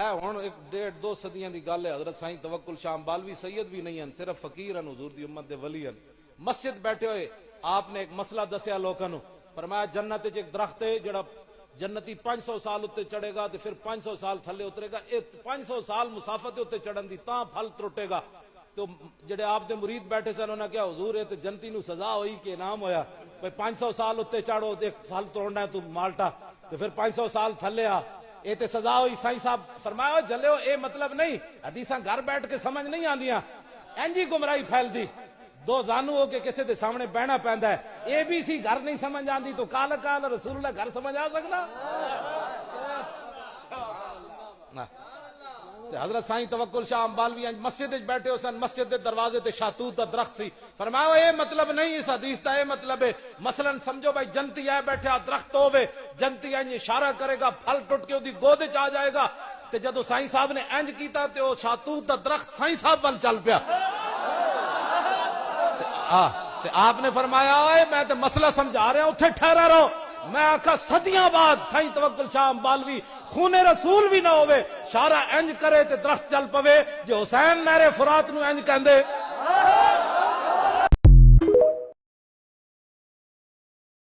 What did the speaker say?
اے ہن ایک ڈیڑھ دو صدیاں دی گل ہے، حضرت سائیں توکل شاہ امبالوی سید بھی نہیں ہیں، صرف فقیر ہیں، حضور دی امت دے ولی ہیں۔ مسجد بیٹھے ہوئے آپ نے ایک مسئلہ دسیا لوکاں نو، فرمایا جنت وچ ایک درخت ہے جڑا جنتی 500 سال اتنے چڑھے گا تے پھر 500 سال تھلے اترے گا، 500 سال مسافت اتنے چڑھن دی تاں پھل ترٹے گا۔ تو جڑے آپ دے مرید بیٹھے سن انہوں نے کہا حضور یہ تے جنتی نو سزا ہوئی کہ انعام ہویا، بھئی 500 سال اتنے چڑھو ایک پھل توڑنا ہے تو مالٹا، تو پھر 500 سال تھلے آ، یہ تے سزا ہوئی۔ سائیں صاحب فرمایا جلو اے مطلب نہیں، حدیثاں گھر بیٹھ کے سمجھ نہیں آندیاں، اینجی گمراہی پھیل دی، دو زانو ہو کے کسی دے سامنے بہنا پیندا ہے، اے بی سی گھر نہیں سمجھ آندی تو کال کال رسول اللہ گھر سمجھ آ سکتا؟ حضرت سائیں توکل شاہ امبالوی مسجد بیٹھے ہو سن، مسجد دے دروازے تے شاتوت دا درخت سی، فرمایا اے مطلب نہیں اس حدیث دا، اے مطلب ہے مثلا سمجھو بھائی جنتی ہے بیٹھا درخت ہوے، جنتی انج اشارہ کرے گا پھل ٹوٹ کے اودی گود وچ آ جائے گا، تے جدو سائیں صاحب نے انج کیتا تے او شاتوت دا درخت سائیں صاحب ول چل پیا۔ آپ نے فرمایا اے میں تے مسئلہ سمجھا رہا ہوں اتھے ٹھہرا رہو۔ میں آکھا صدیاں بعد سائیں توکل شاہ امبالوی خون رسول بھی نہ ہوئے، شارع انج کرے تے درخت چل پوے، جو حسین نہر فرات نو انج کہندے